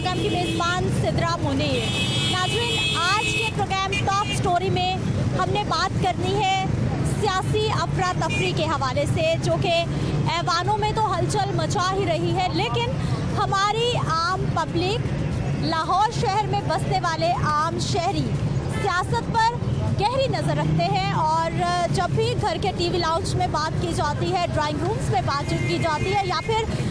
Programme की मेज़बान सिद्रा मुनीर। नाज़रीन, आज के प्रोग्राम टॉप स्टोरी में हमने बात करनी है सियासी अफरा तफरी के हवाले से, जो कि ऐवानों में तो हलचल मचा ही रही है, लेकिन हमारी आम पब्लिक, लाहौर शहर में बसने वाले आम शहरी सियासत पर गहरी नज़र रखते हैं। और जब भी घर के टीवी लाउंज में बात की जाती है, ड्राइंग रूम्स में बातचीत की जाती है, या फिर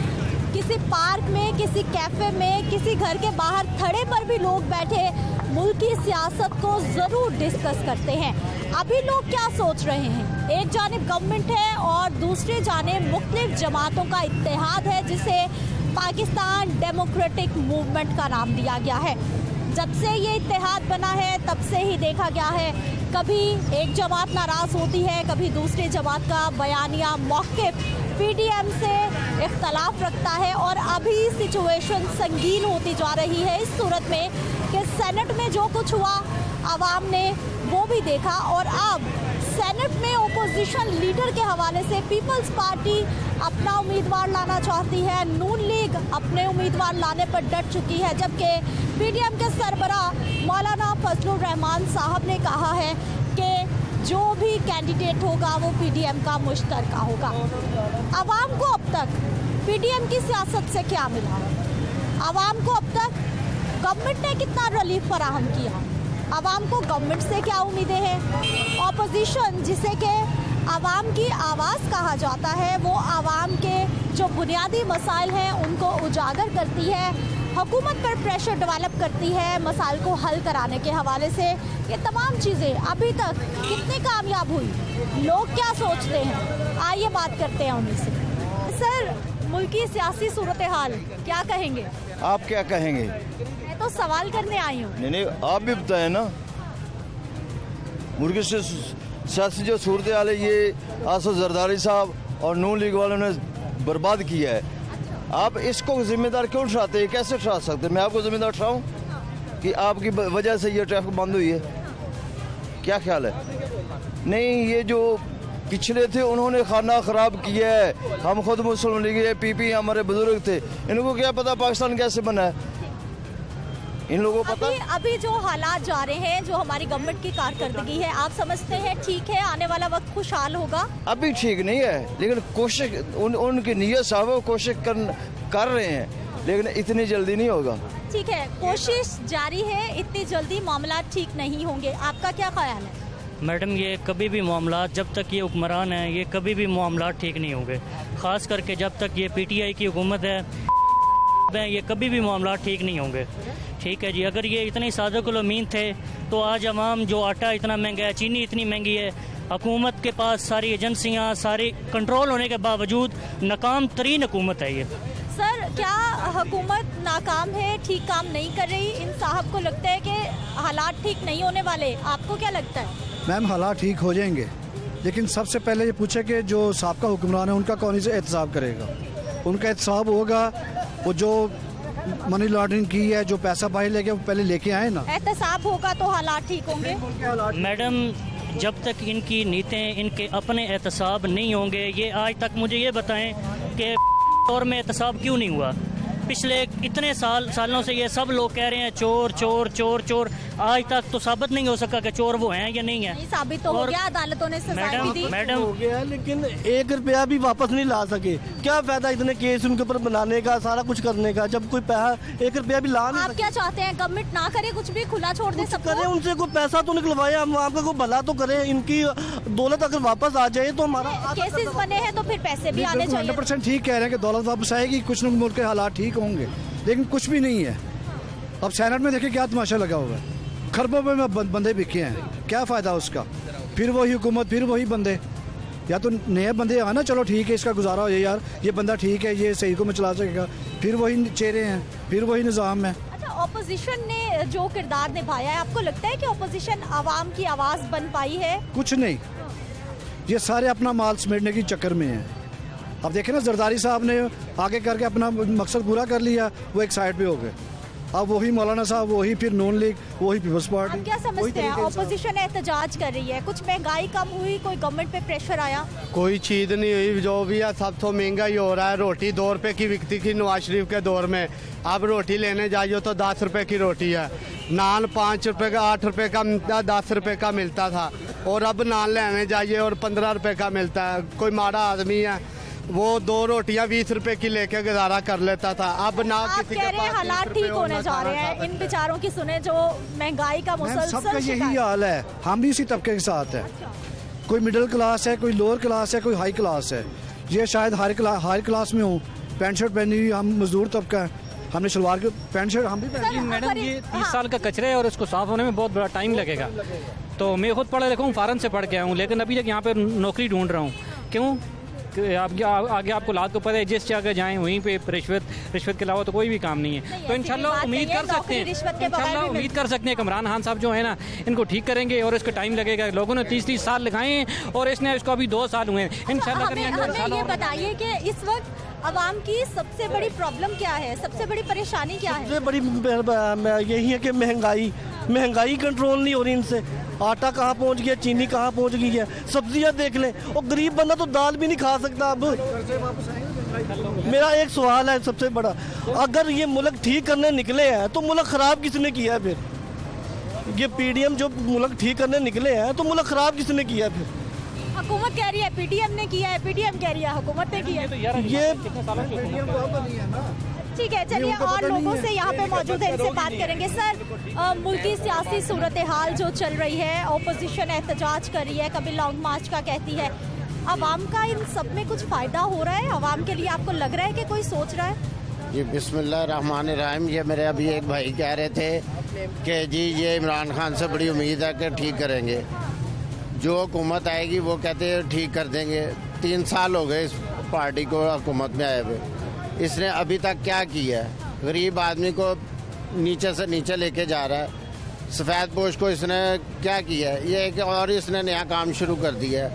किसी पार्क में, किसी कैफ़े में, किसी घर के बाहर थड़े पर भी लोग बैठे मुल्की सियासत को ज़रूर डिस्कस करते हैं। अभी लोग क्या सोच रहे हैं? एक जानिब गवर्नमेंट है और दूसरी जानिब मुख्तलिफ जमातों का इत्तेहाद है, जिसे पाकिस्तान डेमोक्रेटिक मूवमेंट का नाम दिया गया है। जब से ये इत्तेहाद बना है तब से ही देखा गया है, कभी एक जमात नाराज़ होती है, कभी दूसरी जमात का बयानिया मौक़िफ़ पीडीएम से इख्तलाफ रखता है। और अभी सिचुएशन संगीन होती जा रही है इस सूरत में कि सेनेट में जो कुछ हुआ आवाम ने वो भी देखा, और अब सेनेट में ओपोजिशन लीडर के हवाले से पीपल्स पार्टी अपना उम्मीदवार लाना चाहती है, नून लीग अपने उम्मीदवार लाने पर डट चुकी है, जबकि पीडीएम के सरबराह मौलाना फजलुर रहमान साहब ने कहा है कि जो भी कैंडिडेट होगा वो पीडीएम का मुश्तरका होगा। आवाम को अब तक पीडीएम की सियासत से क्या मिला? आवाम को अब तक गवर्नमेंट ने कितना रिलीफ फराहम किया? आवाम को गवर्नमेंट से क्या उम्मीदें हैं? ऑपोजिशन, जिसे कि आवाम की आवाज़ कहा जाता है, वो आवाम के जो बुनियादी मसाइल हैं उनको उजागर करती है, हुकूमत पर प्रेशर डेवलप करती है मसाइल को हल कराने के हवाले से। ये तमाम चीज़ें अभी तक कितनी कामयाब हुई? लोग क्या सोचते हैं? आइए बात करते हैं उन्हीं से। सर, मुल्की सियासी सूरत हाल क्या कहेंगे? आप क्या कहेंगे? मैं तो सवाल करने आई हूँ। नहीं, आप भी बताएं ना। मुल्क से सियासी जो सूरत हाल है, ये आसफ जरदारी साहब और नून लीग वालों ने बर्बाद किया है। आप इसको जिम्मेदार क्यों उठाते हैं? कैसे उठा सकते हैं? मैं आपको जिम्मेदार उठाऊं कि आपकी वजह से ये ट्रैफिक बंद हुई है? क्या ख्याल है? नहीं, ये जो पिछले थे उन्होंने खाना ख़राब किया है। हम खुद मुस्लिम लीग है, पीपी हमारे बुजुर्ग थे, इनको क्या पता पाकिस्तान कैसे बना है? इन लोगों को पता? अभी जो हालात जा रहे हैं, जो हमारी गवर्नमेंट की कारकर्दगी है, आप समझते हैं ठीक है, आने वाला वक्त खुशहाल होगा? अभी ठीक नहीं है, लेकिन कोशिश उनकी नीयत साहब वो कोशिश कर रहे हैं, लेकिन इतनी जल्दी नहीं होगा। ठीक है, कोशिश जारी है, इतनी जल्दी मामला ठीक नहीं होंगे। आपका क्या ख्याल है? मैडम, ये कभी भी मामला, जब तक ये हुक्मरान हैं, ये कभी भी मामला ठीक नहीं होंगे। ख़ास करके जब तक ये पीटीआई की हुकूमत है, ये कभी भी मामला ठीक नहीं होंगे। ठीक है जी, अगर ये इतने सादिकुल अमीन थे तो आज अवाम जो आटा इतना महंगा है, चीनी इतनी महंगी है, हुकूमत के पास सारी एजेंसियाँ, सारी कंट्रोल होने के बावजूद नाकाम तरीन हुकूमत है ये। सर, क्या हुकूमत नाकाम है, ठीक काम नहीं कर रही? इन साहब को लगता है कि हालात ठीक नहीं होने वाले, आपको क्या लगता है? मैम, हालात ठीक हो जाएंगे, लेकिन सबसे पहले ये पूछे कि जो साहब का हुक्मरान है उनका कौन से एहतसाब करेगा? उनका एहतसाब होगा वो जो मनी लॉन्ड्रिंग की है, जो पैसा बाहर लेके वो पहले लेके आए ना। एहतसाब होगा तो हालात ठीक होंगे। मैडम, जब तक इनकी नीतें, इनके अपने एहतसाब नहीं होंगे, ये आज तक मुझे ये बताएं कि दौर में एहतसाब क्यों नहीं हुआ? पिछले इतने सालों से ये सब लोग कह रहे हैं चोर चोर चोर चोर, आज तक तो साबित नहीं हो सका कि चोर वो हैं या नहीं है। साबित तो हो गया, अदालतों ने सजा भी दी। मैडम हो गया, लेकिन 1 रुपया भी वापस नहीं ला सके। क्या फायदा इतने केस उनके ऊपर बनाने का, सारा कुछ करने का, जब कोई पैसा 1 रुपया भी ला नहीं आप क्या चाहते हैं? गवर्नमेंट ना करे, कुछ भी खुला छोड़ दे, सब करे, उनसे कोई पैसा तो निकलवाए, हम आपका कोई भला तो करे, इनकी दौलत अगर वापस आ जाए तो हमारा केसेस बने हैं तो फिर पैसे भी आने चाहिए। 100% ठीक कह रहे हैं कि दौलत वापस आएगी, कुछ न मुल्क के हालात ठीक होंगे, लेकिन कुछ भी नहीं है। अब सेनेट में देखिए क्या तमाशा लगा हुआ है, खरबों में बंदे बिके हैं, क्या फ़ायदा उसका? फिर वही हुकूमत, फिर वही बंदे, या तो नए बंदे आए ना, चलो ठीक है, इसका गुजारा हो जाए, यार ये बंदा ठीक है, ये सही को में चला सकेगा, फिर वही चेहरे हैं, फिर वही निज़ाम है। अच्छा, ऑपोजिशन ने जो किरदार निभाया है, आपको लगता है कि ऑपोजिशन आवाम की आवाज़ बन पाई है? कुछ नहीं, ये सारे अपना माल समेटने की चक्कर में हैं। अब देखें ना, जरदारी साहब ने आगे करके अपना मकसद पूरा कर लिया, वो एक साइड पे हो गए। अब वही मौलाना साहब, वही फिर नून लीग, वही पीपल्स आप पार्टी। क्या समझते हैं? ऑपोजिशन एहतजाज कर रही है, कुछ महंगाई कम हुई, कोई गवर्नमेंट पे प्रेशर आया? कोई चीज़ नहीं हुई, जो भी है सब तो महंगा ही हो रहा है। रोटी 2 रुपए की बिकती थी नवाज शरीफ के दौर में, अब रोटी लेने जाइए तो 10 रुपए की रोटी है। नान 5 रुपए का, 8 रुपए का मिलता, 10 रुपए का मिलता था, और अब नान लेने जाइए और 15 रुपए का मिलता है। कोई माड़ा आदमी है वो 2 रोटियां 20 रुपए की लेके गुजारा कर लेता था, अब ना आप किसी कह के रहे हैं पास हालात 20 ठीक रुपए होने होना जा रहे हैं, इन बेचारों की सुने जो महंगाई का मैम, सबका मुसलसल यही शिकार। हाल है, हम भी इसी तबके के साथ है। कोई मिडिल क्लास है, कोई लोअर क्लास है, कोई हाई क्लास है। ये शायद हाई क्लास में हूँ, पैंट शर्ट पहनी हुई, हम मजदूर तबका है, हमने शलवार के पैंट शर्ट हम भी पहनी। सर, मैडम अगर ये 30 हाँ। साल का कचरा है और इसको साफ होने में बहुत बड़ा टाइम लगेगा। तो मैं खुद पढ़ा लिखा हूँ, फॉरेन से पढ़ के आया हूँ, लेकिन अभी तक यहाँ पे नौकरी ढूंढ रहा हूँ। क्यों? कि आगे आपको लात को पता है, जिस जगह जाएं वहीं पे रिश्वत के अलावा तो कोई भी काम नहीं है। तो ऐसी इंशाल्लाह बात उम्मीद नहीं है, कर सकते हैं, रिश्वत के बगैर इंशाल्लाह भी उम्मीद कर सकते हैं कि इमरान खान साहब जो है ना, इनको ठीक करेंगे और इसका टाइम लगेगा। लोगों ने 30 साल लगाए हैं और इसको अभी 2 साल हुए हैं। इंशाल्लाह हमें ये बताइए कि इस वक्त आवाम की सबसे बड़ी प्रॉब्लम क्या है, सबसे बड़ी परेशानी क्या है? सबसे बड़ी यही है कि महंगाई कंट्रोल नहीं हो रही इनसे। आटा कहाँ पहुँच गया, चीनी कहाँ पहुँच गई है, सब्जियाँ देख लें, और गरीब बंदा तो दाल भी नहीं खा सकता। अब मेरा एक सवाल है सबसे बड़ा, अगर ये मुल्क ठीक करने निकले हैं तो मुल्क ख़राब किसने किया है? फिर ये पीडीएम जो मुल्क ठीक करने निकले हैं तो मुल्क ख़राब किसने किया है? फिर हुकूमत कह रही है पीडीएम ने किया है, पीडीएम कह रही है हुकूमत ने किया है। ये ठीक है, चलिए और लोगों से यहाँ पे मौजूद है, इनसे बात करेंगे। सर, मुल्की सियासी सूरत हाल जो चल रही है, ऑपोजिशन एहतजाज कर रही है, कभी लॉन्ग मार्च का कहती है, अवाम का इन सब में कुछ फ़ायदा हो रहा है? अवाम के लिए आपको लग रहा है कि कोई सोच रहा है? जी बिस्मिल्लाहिर्रहमानिर्रहीम। ये मेरे अभी एक भाई कह रहे थे कि जी ये इमरान खान से बड़ी उम्मीद है कि ठीक करेंगे, जो हुकूमत आएगी वो कहते हैं ठीक कर देंगे। 3 साल हो गए इस पार्टी को हुकूमत में आए हुए, इसने अभी तक क्या किया है? गरीब आदमी को नीचे से नीचे लेके जा रहा है। सफ़ेद पोश को इसने क्या किया है? ये एक और इसने नया काम शुरू कर दिया है,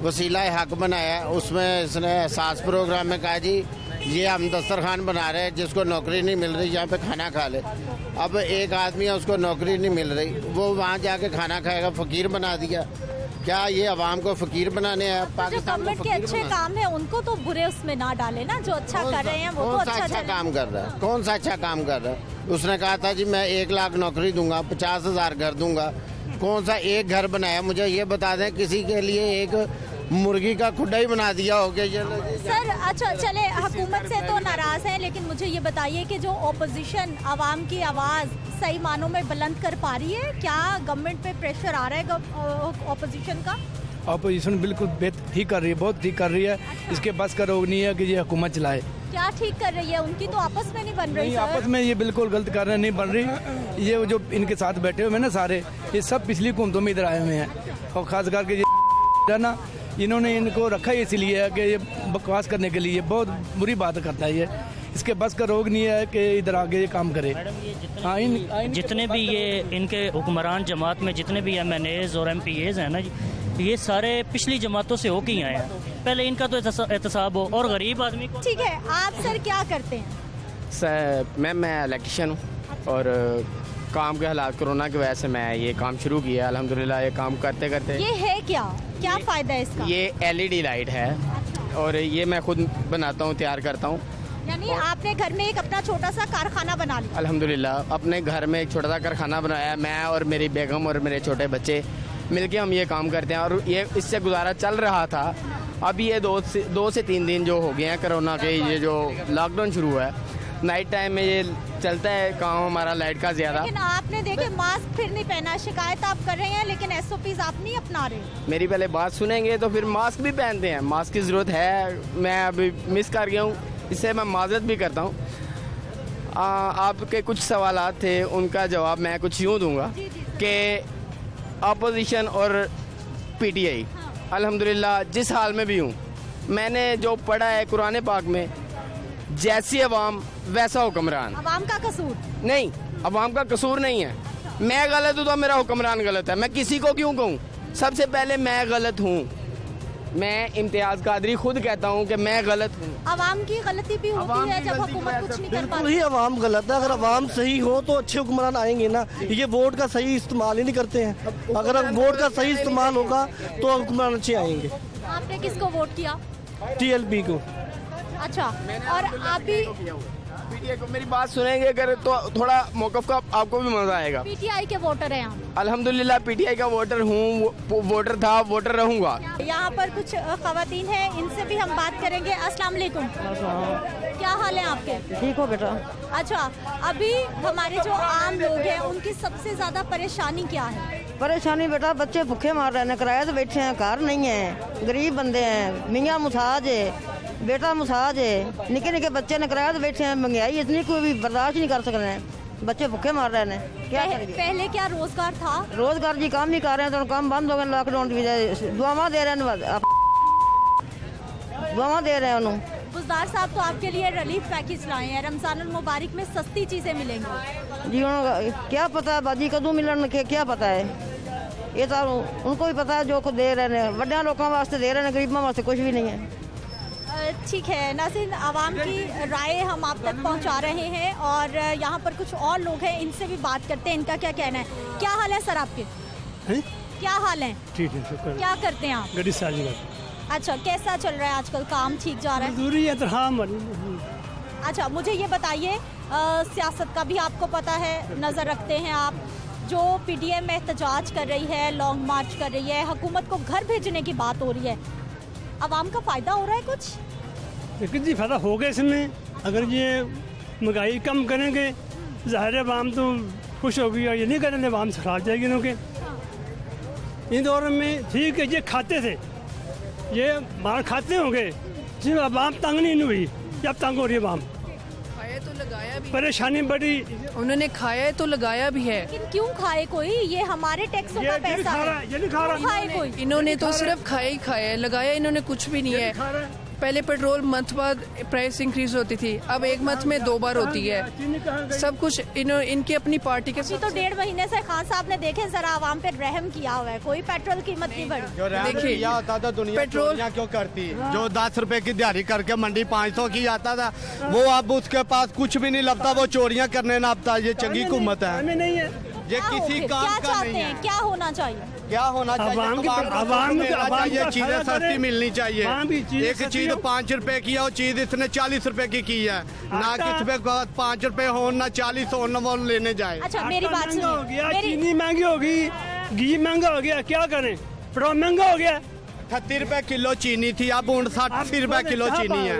वसीला हक बनाया है। उसमें इसने एहसास प्रोग्राम में कहा जी ये हम दस्तरखान बना रहे हैं, जिसको नौकरी नहीं मिल रही यहाँ पे खाना खा ले। अब एक आदमी है उसको नौकरी नहीं मिल रही, वो वहाँ जाके खाना खाएगा, फ़कीर बना दिया। क्या ये अवाम को फ़कीर बनाने हैं? जो पाकिस्तान को गवर्नमेंट के फ़कीर अच्छे बनाना? काम है उनको तो बुरे उसमें ना डाले ना, जो अच्छा कर रहे हैं वो तो कौन सा अच्छा अच्छा चले। काम कर रहा है? कौन सा अच्छा काम कर रहा है? उसने कहा था जी मैं 1 लाख नौकरी दूंगा, 50,000 घर दूंगा। कौन सा एक घर बनाया? मुझे ये बता दें, किसी के लिए एक मुर्गी का खुड्डा ही बना दिया हो गया। सर अच्छा चले, हुकूमत से तो नाराज़ हैं, लेकिन मुझे ये बताइए कि जो ऑपोजिशन आवाम की आवाज़ सही मानों में बुलंद कर पा रही है? क्या गवर्नमेंट पे प्रेशर आ रहा है ऑपोजिशन का? अपोजिशन बिल्कुल ठीक कर रही है, बहुत ठीक कर रही है। इसके बस का रोग नहीं है कि ये हुकूमत चलाए। क्या ठीक कर रही है? उनकी तो आपस में नहीं बन रही नहीं, सर। आपस में ये बिल्कुल गलत कर रहे हैं, नहीं बन रही। ये जो इनके साथ बैठे हुए हैं ना सारे, ये सब पिछली हुकूमतों में इधर आए हुए हैं, और खास करके ये ना इन्होंने इनको रखा ही इसलिए है कि ये बकवास करने के लिए बहुत बुरी बात करता है। ये इसके बस का रोग नहीं है कि इधर आगे ये काम करे। हाँ, जितने भी ये इनके हुक्मरान जमात में जितने भी MNAs और MPAs हैं ना जी, ये सारे पिछली जमातों से होके ही आए हैं। पहले इनका तो एहतसाब हो, और गरीब आदमी को। ठीक है, आप सर क्या करते हैं? सर मैं इलेक्ट्रिशियन हूँ, और काम के हालात कोरोना की वजह से मैं ये काम शुरू किया। अल्हम्दुलिल्लाह ये काम करते करते ये है क्या फ़ायदा है इसका? ये LED लाइट है, और ये मैं खुद बनाता हूँ, तैयार करता हूँ। यानी आपने घर में एक अपना छोटा सा कारखाना बना लिया? अल्हम्दुलिल्लाह अपने घर में एक छोटा सा कारखाना बनाया, मैं और मेरी बेगम और मेरे छोटे बच्चे मिलके हम ये काम करते हैं, और ये इससे गुजारा चल रहा था। अभी ये 2 से 3 दिन जो हो गए हैं कोरोना के, ये जो लॉकडाउन शुरू हुआ है, नाइट टाइम में ये चलता है काम हमारा लाइट का ज़्यादा। लेकिन आपने देखे मास्क फिर नहीं पहना, शिकायत आप कर रहे हैं, लेकिन SOPs आप नहीं अपना रहे। मेरी पहले बात सुनेंगे तो फिर मास्क भी पहनते हैं, मास्क की ज़रूरत है। मैं अभी मिस कर गया हूँ, इससे मैं माजरत भी करता हूँ। आपके कुछ सवालात थे, उनका जवाब मैं कुछ यूँ दूँगा कि अपोजिशन और PTI अल्हम्दुलिल्लाह जिस हाल में भी हूँ, मैंने जो पढ़ा है कुरान पाक में, जैसी अवाम वैसा हुक्मरान। अवाम का कसूर नहीं, अवाम का कसूर नहीं है। मैं गलत हूँ तो मेरा हुक्मरान गलत है, मैं किसी को क्यों कहूँ? सबसे पहले मैं गलत हूँ, मैं इम्तियाज़ कादरी खुद कहता हूँ कि मैं गलत हूँ। आवाम की गलती भी होती है जब हुकूमत कुछ नहीं कर बिल्कुल पाती। ही अवाम गलत है। अगर अवाम सही हो तो अच्छे हुक्मरान आएंगे ना। ये वोट का सही इस्तेमाल ही नहीं करते हैं। अगर वोट का सही इस्तेमाल होगा तो हुक्मरान अच्छे आएंगे। आपने किसको वोट किया? TLP को। अच्छा, और आप भी पीटीआई को मेरी बात सुनेंगे अगर तो थोड़ा मौक़िफ़ का आपको भी मज़ा आएगा। पीटीआई के वोटर हैं आप? अल्हम्दुलिल्लाह पीटीआई का वोटर हूँ, वोटर था, वोटर रहूँगा। यहाँ पर कुछ खवातीन हैं, इनसे भी हम बात करेंगे। अस्सलाम वालेकुम, क्या हाल है आपके? ठीक हो बेटा। अच्छा, अभी हमारे जो आम लोग हैं उनकी सबसे ज्यादा परेशानी क्या है? परेशानी बेटा, बच्चे भूखे मार रहे हैं, किराए से बैठे हैं, घर नहीं है, गरीब बंदे हैं, मियाँ मुसाज है, बेटा मुसाज है, निके निके बच्चे ने किराए से बैठे हैं, महंगाई इतनी कोई भी बर्दाश्त नहीं कर सक रहे हैं, बच्चे भूखे मार रहे हैं, क्या करेंगे? पहले क्या रोजगार था? रोजगार जी काम ही कर रहे हैं तो काम बंद हो गए लॉकडाउन की वजह से। दुआवा दे रहे हैं, दुआवा दे रहे हैं उन्होंने। बुज़दार साहब तो आपके लिए रिलीफ पैकेज लाए हैं, रमजानुल मुबारक में सस्ती चीजें मिलेंगी। जी क्या पता बाजी कदू मिलन के क्या पता है, ये तो उनको भी पता है जो कुछ दे रहे हैं, वड्या लोगों वास्ते दे रहे हैं, गरीबों वास्ते कुछ भी नहीं है। ठीक है नाज़रीन, आवाम की राय हम आप तक पहुंचा रहे हैं और यहाँ पर कुछ और लोग हैं, इनसे भी बात करते हैं, इनका क्या कहना है। क्या हाल है सर आपके? है? क्या हाल है? ठीक है, शुक्र। क्या करते हैं आप? गड्डी साजी का। अच्छा, कैसा चल रहा है आजकल, काम ठीक जा रहा है? मजदूरी है तो हाँ। अच्छा, मुझे ये बताइए, सियासत का भी आपको पता है, नज़र रखते हैं आप, जो पीटीएम में एहतजाज कर रही है, लॉन्ग मार्च कर रही है, हुकूमत को घर भेजने की बात हो रही है, आवाम का फ़ायदा हो रहा है कुछ? लेकिन जी फायदा होगा इसमें, अगर ये महंगाई कम करेंगे ज़ाहिर है आवाम तो खुश होगी, और ये नहीं करेंगे आवाम से खराब जाएगी। इनके इन दौर में ठीक है, ये खाते थे, ये मार खाते होंगे, जिसमें आवाम तंग नहीं हुई, जब तंग हो रही है आवाम। खाया तो लगाया भी, परेशानी बड़ी, उन्होंने खाया तो लगाया भी है। लेकिन क्यों खाए कोई? ये हमारे टैक्सों का पैसा है, ये नहीं खा रहा, क्यों खाए कोई? इन्होंने तो सिर्फ खाया ही खाया है, लगाया इन्होंने कुछ भी नहीं है। पहले पेट्रोल मंथ बाद प्राइस इंक्रीज होती थी, अब एक मंथ में 2 बार होती है। सब कुछ इनकी अपनी पार्टी के तो 1.5 महीने से खान साहब ने देखे जरा आवाम पे रहम किया हुआ है, कोई पेट्रोल कीमत नहीं बढ़ी। देखिए होता था दुनिया पेट्रोल क्यों करती, जो 10 रुपए की दिहाड़ी करके मंडी 500 की आता था, वो अब उसके पास कुछ भी नहीं लगता, वो चोरियां करने नापता। ये चंगी हुकूमत है, नहीं है, ये किसी काम क्या का चाहते नहीं हैं, है। क्या होना चाहिए? क्या होना चाहिए? ये चीजें सस्ती मिलनी चाहिए। एक चीज 5 रुपए की है, वो चीज इसने 40 रुपए की है, ना किस पे 5 रुपए हो ना 40 हो, ना वो लेने जाए। अच्छा, मेरी बात सुनिए, चीनी महंगी होगी, घी महंगा हो गया, क्या करें, पेट्रोल महंगा हो गया। 38 रुपए किलो चीनी थी, अब 60 रुपए किलो चीनी है।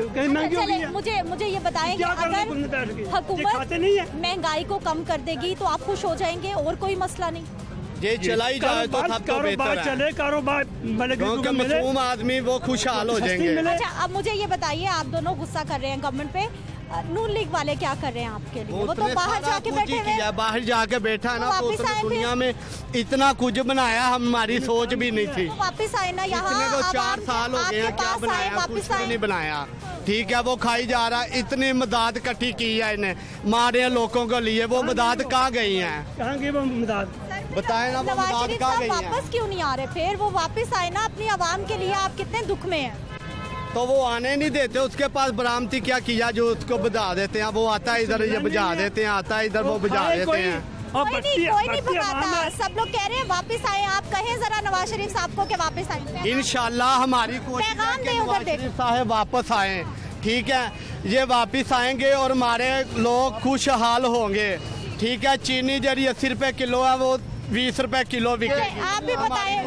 चले, मुझे ये बताएं कि अगर हुकूमत महंगाई को कम कर देगी तो आप खुश हो जाएंगे और कोई मसला नहीं? ये चलाई जाए तो सब तो बेहतर है, चले कारोबार, क्योंकि मासूम आदमी वो खुशहाल हो जाएंगे। अच्छा, अब मुझे ये बताइए, आप दोनों गुस्सा कर रहे हैं गवर्नमेंट पे, नून लीग वाले क्या कर रहे हैं आपके लिए? वो तो बाहर जाके बैठे हुए हैं। बाहर जाके बैठा है ना, तो वापस आए दुनिया में इतना कुछ बनाया, हमारी सोच भी नहीं थी। वापस आए ना यहाँ, इतने को 4 साल हो गए हैं, क्या बनाया? कुछ भी नहीं बनाया। ठीक है, वो खाई जा रहा है, इतनी मदद इकट्ठी की है इन्हें मारे लोगों के लिए, वो मदद कहाँ गई है? कहाँ गई वो मदद? बताए ना, वो नवाज मदद शरीफ कहाँ साहब गई है? वापस क्यों नहीं आ रहे? फिर वो वापस आए ना अपनी आवाम के लिए, आप कितने दुख में हैं? तो वो आने नहीं देते, उसके पास बरामती क्या किया जो उसको बुझा देते हैं? वो आता है इधर, ये बुझा देते हैं, आता है इधर, वो बुझा देते हैं। कोई नहीं भगाता, सब लोग कह रहे हैं वापस आए। आप कहें जरा नवाज शरीफ साहब को कि वापस आए। इंशाल्लाह हमारी कोशिश है पैगाम कि दें उधर नवाज शरीफ साहब वापस आए। ठीक है, ये वापस आएंगे और हमारे लोग खुशहाल होंगे। ठीक है, चीनी जरी 80 रुपए किलो है, वो 20 रुपए किलो बिकेगी। आप भी बताएं,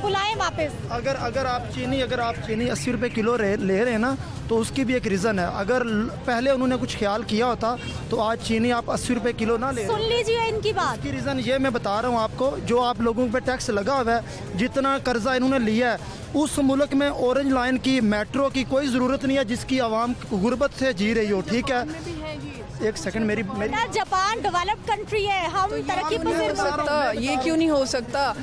बुलाएं वापस। अगर आप चीनी 80 रुपए किलो ले रहे हैं ना, तो उसकी भी एक रीज़न है। अगर पहले उन्होंने कुछ ख्याल किया होता तो आज चीनी आप 80 रुपए किलो ना ले। सुन लीजिए इनकी बात। इसकी रीज़न ये मैं बता रहा हूँ आपको, जो आप लोगों पे टैक्स लगा हुआ है, जितना कर्जा इन्होंने लिया है, उस मुल्क में ऑरेंज लाइन की, मेट्रो की कोई ज़रूरत नहीं है, जिसकी आवाम गुर्बत से जी रही हो। ठीक है, एक सेकंड मेरी ना, जापान डेवलप्ड कंट्री है, हम तरक्की नहीं हो सकता, ये क्यों नहीं हो सकता?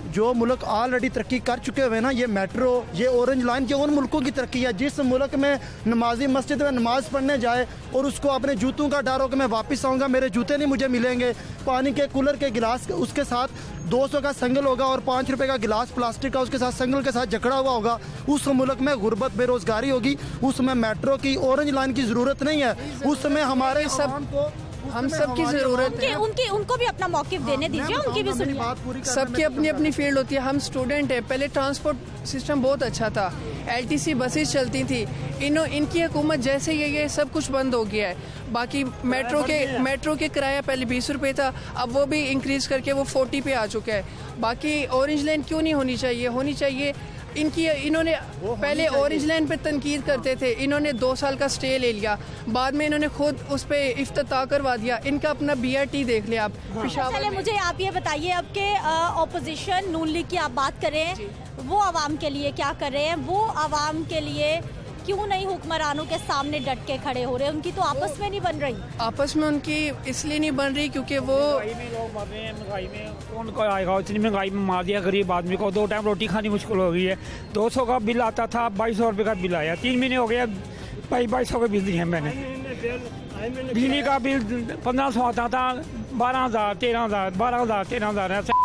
जो मुल्क ऑलरेडी तरक्की कर चुके हुए ना, ये मेट्रो, ये ऑरेंज लाइन, ये उन मुल्कों की तरक्की है। जिस मुल्क में नमाजी मस्जिद में नमाज पढ़ने जाए और उसको अपने जूतों का डर हो कि मैं वापस आऊँगा, मेरे जूते नहीं मुझे मिलेंगे, पानी के कूलर के गिलास उसके साथ 200 का संगल होगा और 5 रुपए का गिलास प्लास्टिक का उसके साथ संगल के साथ जकड़ा हुआ होगा, उस मुल्क में गुर्बत बेरोजगारी होगी, उसमें मेट्रो की ऑरेंज लाइन की जरूरत नहीं है, उसमें हमारे हम सब की जरूरत है। उनको भी अपना मौक़िफ़ देने दीजिए, उनकी भी सुनिए। सबकी अपनी अपनी फील्ड होती है, हम स्टूडेंट हैं। पहले ट्रांसपोर्ट सिस्टम बहुत अच्छा था, LTC बसेस चलती थी, इनकी हुकूमत जैसे ये सब कुछ बंद हो गया है। बाकी मेट्रो के किराया पहले 20 रुपये था, अब वो भी इंक्रीज करके वो 40 पे आ चुका है। बाकी ऑरेंज लाइन क्यों नहीं होनी चाहिए? होनी चाहिए। इन्होंने पहले ऑरेंज लाइन पे तनकीद करते थे, इन्होंने 2 साल का स्टे ले लिया, बाद में इन्होंने खुद उस पे इफ्तिताह करवा दिया। इनका अपना BRT देख लें आप। चलिए मुझे आप ये बताइए, अब के ऑपोजिशन नून लीग की आप बात करें, वो आवाम के लिए क्या कर रहे हैं? वो आवाम के लिए क्यों नहीं हुक्मरानों के सामने डट के खड़े हो रहे हैं? उनकी तो आपस में नहीं बन रही। आपस में उनकी इसलिए नहीं बन रही क्योंकि वो महंगाई में कौन को आएगा? इतनी महंगाई में मार दिया गरीब आदमी को, 2 टाइम रोटी खानी मुश्किल हो गई है। 200 का बिल आता था, 2200 रुपये का बिल आया, 3 महीने हो गया 2200 का बिल दिए मैंने। बिजली का बिल 1500 आता था, 12,000, 13,000, 12,000, 13,000 ऐसे।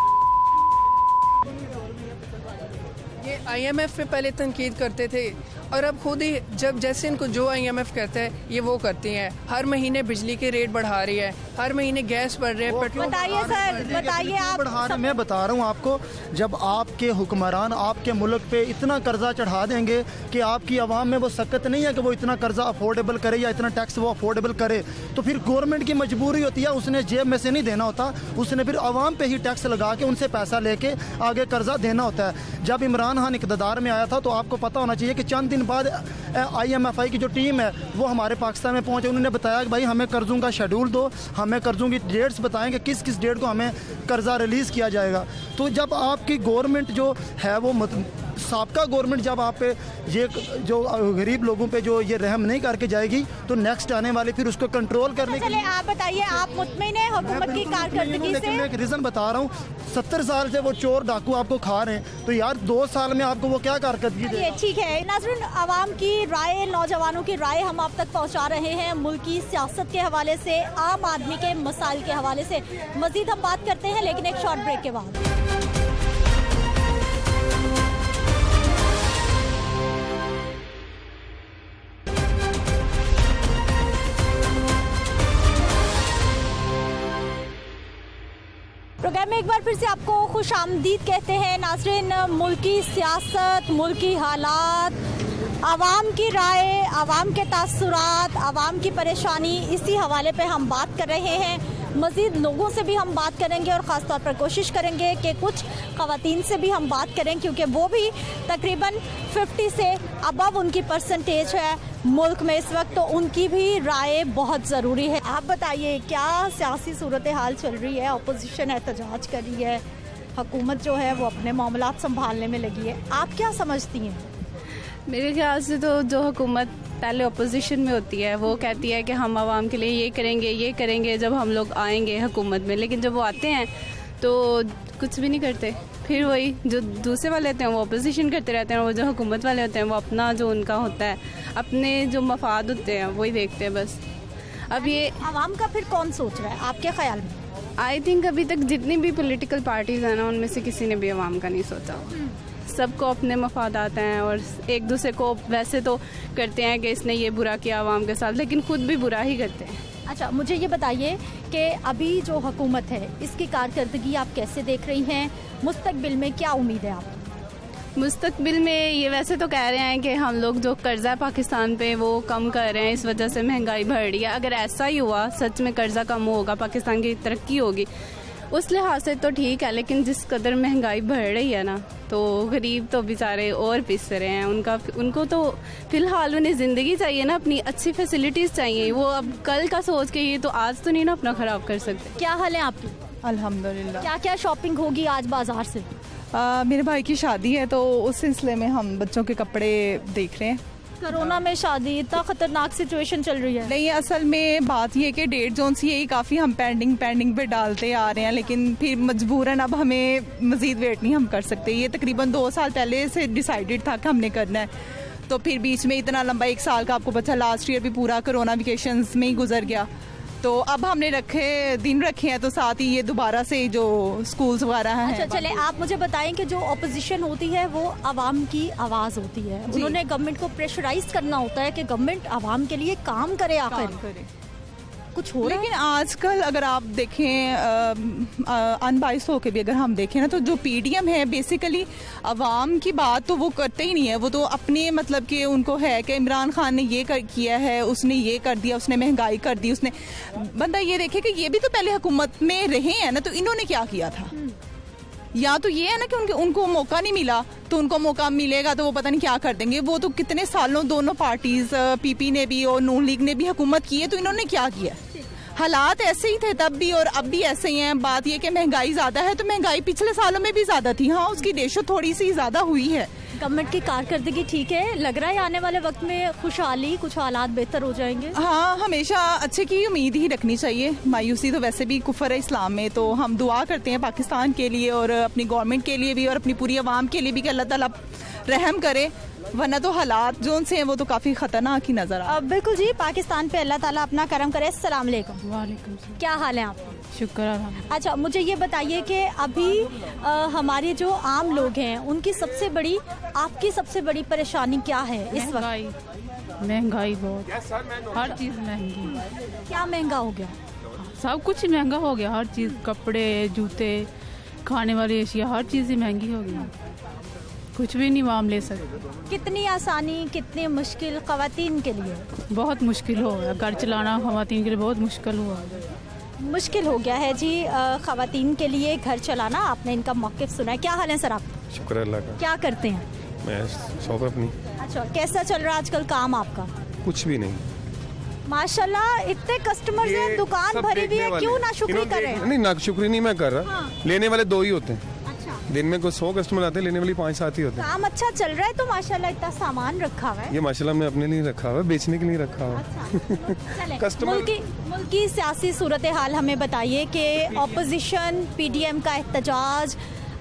ये IMF पे पहले तनकीद करते थे और अब खुद ही जब जैसे इनको जो IMF कहता है ये वो करती हैं। हर महीने बिजली के रेट बढ़ा रही है, हर महीने गैस बढ़ रहे हैं, पेट्रोल। बताइए सर, बताइए आप। मैं बता रहा हूँ आपको, जब आपके हुक्मरान आपके मुल्क पे इतना कर्जा चढ़ा देंगे कि आपकी आवाम में वो सकत नहीं है कि वो इतना कर्जा अफोर्डेबल करे या इतना टैक्स वो अफोर्डेबल करे, तो फिर गवर्नमेंट की मजबूरी होती है, उसने जेब में से नहीं देना होता, उसने फिर आवाम पे ही टैक्स लगा के उनसे पैसा लेके आगे कर्जा देना होता है। जब इमरान खान इक़्तिदार में आया था तो आपको पता होना चाहिए कि चंद दिन बाद IMFI की जो टीम है वो हमारे पाकिस्तान में पहुंचे। उन्होंने बताया कि भाई हमें कर्जों का शेड्यूल दो, हमें कर्जों की डेट्स बताएं कि किस किस डेट को हमें कर्जा रिलीज़ किया जाएगा। तो जब आपकी गवर्नमेंट जो है वो साबका गवर्नमेंट जब आप पे ये जो गरीब लोगों पे जो ये रहम नहीं करके जाएगी तो नेक्स्ट आने वाले फिर उसको कंट्रोल करने के लिए। आप बताइए, आप मुतमईन हैं हुकूमत की कारकर्दगी से? मैं एक रीज़न बता रहा हूँ, 70 साल से वो चोर डाकू आपको खा रहे हैं, तो यार 2 साल में आपको वो क्या कारकर्दगी देगा? ठीक है नाज़रीन, आवाम की राय, नौजवानों की राय हम आप तक पहुँचा रहे हैं, मुल्क की सियासत के हवाले से, आम आदमी के मसाइल के हवाले से। मज़ीद हम बात करते हैं लेकिन एक शॉर्ट ब्रेक के बाद। प्रोग्राम में एक बार फिर से आपको खुश आमदीद कहते हैं नाज़रीन। मुल्क की सियासत, मुल्क की हालात, आवाम की राय, आवाम के तासुरात, आवाम की परेशानी, इसी हवाले पे हम बात कर रहे हैं। मज़ीद लोगों से भी हम बात करेंगे और ख़ास तौर पर कोशिश करेंगे कि कुछ ख़वातीन से भी हम बात करें, क्योंकि वो भी तकरीबन 50 से अबव उनकी परसेंटेज है मुल्क में इस वक्त, तो उनकी भी राय बहुत ज़रूरी है। आप बताइए, क्या सियासी सूरत हाल चल रही है? अपोजिशन एहतजाज कर रही है, हुकूमत जो है वो अपने मामलात संभालने में लगी है, आप क्या समझती हैं? मेरे ख्याल से तो जो हुकूमत पहले अपोजिशन में होती है वो कहती है कि हम आवाम के लिए ये करेंगे जब हम लोग आएंगे हुकूमत में, लेकिन जब वो आते हैं तो कुछ भी नहीं करते। फिर वही जो दूसरे वाले होते हैं वो अपोजिशन करते रहते हैं, और वो जो हुकूमत वाले होते हैं वो अपना जो उनका होता है, अपने जो मफाद होते हैं वही देखते हैं बस। अब ये आवाम का फिर कौन सोच रहा है आपके ख्याल में? आई थिंक अभी तक जितनी भी पॉलिटिकल पार्टीज हैं ना, उनमें से किसी ने भी आवाम का नहीं सोचा। सबको अपने मफादात हैं और एक दूसरे को वैसे तो करते हैं कि इसने ये बुरा किया आवाम के साथ, लेकिन खुद भी बुरा ही करते हैं। अच्छा, मुझे ये बताइए कि अभी जो हुकूमत है इसकी कारकर्दगी आप कैसे देख रही हैं? मुस्तकबिल में क्या उम्मीद है आप? मुस्तकबिल में ये वैसे तो कह रहे हैं कि हम लोग जो कर्जा है पाकिस्तान पे वो कम कर रहे हैं, इस वजह से महंगाई बढ़ रही है। अगर ऐसा ही हुआ, सच में कर्जा कम होगा, पाकिस्तान की तरक्की होगी, उस लिहाज से तो ठीक है, लेकिन जिस कदर महंगाई बढ़ रही है ना, तो गरीब तो बेचारे और पिस रहे हैं। उनको तो फ़िलहाल उन्हें ज़िंदगी चाहिए ना, अपनी अच्छी फैसिलिटीज़ चाहिए। वो अब कल का सोच के ये तो आज तो नहीं ना अपना ख़राब कर सकते। क्या हाल है आपकी? अल्हम्दुलिल्लाह। क्या क्या शॉपिंग होगी आज बाज़ार से? मेरे भाई की शादी है तो उस सिलसिले में हम बच्चों के कपड़े देख रहे हैं। कोरोना में शादी, इतना खतरनाक सिचुएशन चल रही है। नहीं, असल में बात ये कि डेट जोन सी यही काफ़ी हम पेंडिंग पे डालते आ रहे हैं, लेकिन फिर मजबूरन अब हमें मज़ीद वेट नहीं हम कर सकते। ये तकरीबन 2 साल पहले से डिसाइडेड था कि हमने करना है, तो फिर बीच में इतना लंबा 1 साल का आपको पता, लास्ट ईयर भी पूरा कोरोना वेकेशंस में ही गुजर गया। तो अब हमने दिन रखे हैं, तो साथ ही ये दोबारा से जो स्कूल्स वगैरह हैं। अच्छा, चले आप मुझे बताएं कि जो ऑपोजिशन होती है वो आवाम की आवाज़ होती है, उन्होंने गवर्नमेंट को प्रेशराइज करना होता है कि गवर्नमेंट आवाम के लिए काम करे, आखिर कुछ हो रहा है। लेकिन आजकल अगर आप देखें अनबाइस होके भी अगर हम देखें ना, तो जो पीडीएम है बेसिकली अवाम की बात तो वो करते ही नहीं है। वो तो अपने मतलब कि उनको है कि इमरान खान ने ये किया है, उसने ये कर दिया, उसने महंगाई कर दी, उसने बंदा ये देखे कि ये भी तो पहले हुकूमत में रहे हैं ना, तो इन्होंने क्या किया था। या तो ये है ना कि उनको मौका नहीं मिला, तो उनको मौका मिलेगा तो वो पता नहीं क्या कर देंगे। वो तो कितने सालों दोनों पार्टीज पीपी ने भी और नून लीग ने भी हुकूमत की है, तो इन्होंने क्या किया। हालात ऐसे ही थे तब भी और अब भी ऐसे ही हैं। बात ये कि महंगाई ज़्यादा है, तो महंगाई पिछले सालों में भी ज़्यादा थी, हाँ उसकी रेशो थोड़ी सी ज़्यादा हुई है। गवर्नमेंट की कारकर्दगी ठीक है, लग रहा है आने वाले वक्त में खुशहाली, कुछ हालात बेहतर हो जाएंगे। हाँ, हमेशा अच्छे की उम्मीद ही रखनी चाहिए। मायूसी तो वैसे भी कुफर है इस्लाम में, तो हम दुआ करते हैं पाकिस्तान के लिए और अपनी गवर्नमेंट के लिए भी और अपनी पूरी आवाम के लिए भी कि अल्लाह ताला रहम करे, वरना तो हालात जो उनसे हैं वो तो काफ़ी ख़तरनाक ही नज़र आ। बिल्कुल जी, पाकिस्तान पे अल्लाह ताला अपना करम करे। अस्सलाम वालेकुम। वालेकुम, क्या हाल है आप? शुक्र है। अच्छा, मुझे ये बताइए कि अभी हमारे जो आम लोग हैं उनकी आपकी सबसे बड़ी परेशानी क्या है इस वक्त? महंगाई बहुत, हर चीज़ महंगी। क्या महंगा हो गया? सब कुछ ही महंगा हो गया, हर चीज़, कपड़े, जूते, खाने वाली अशिया, हर चीज़ ही महंगी हो गई। कुछ भी नहीं आम ले सकते। कितनी आसानी, कितनी मुश्किल ख़वातीन के लिए? बहुत मुश्किल हो गया, घर चलाना ख़वातीन के लिए बहुत मुश्किल हुआ। मुश्किल हो गया है जी ख़वातीन के लिए घर चलाना। आपने इनका मौक़िफ़ सुना है। क्या हाल है सर आप? शुक्र अल्लाह का। क्या करते हैं? मैं शॉप अपनी। अच्छा, कैसा चल रहा है आजकल काम आपका? कुछ भी नहीं। माशाल्लाह, इतने कस्टमर्स हैं, दुकान भरी हुई है, क्यों ना शुक्री करें? नहीं, ना शुक्री नहीं मैं कर रहा। लेने वाले 2 ही होते हैं। दिन में कुछ 100 कस्टमर आते हैं, लेने वाली 5-7 ही होते हैं। काम अच्छा चल रहा है तो माशाल्लाह इतना सामान रखा हुआ है। ये माशाल्लाह हमने अपने लिए रखा हुआ है, बेचने के लिए रखा हुआ है। कस्टमर मुल्क की सियासी सूरत हाल हमें बताइए कि ऑपोजिशन पीडीएम का एहतजाज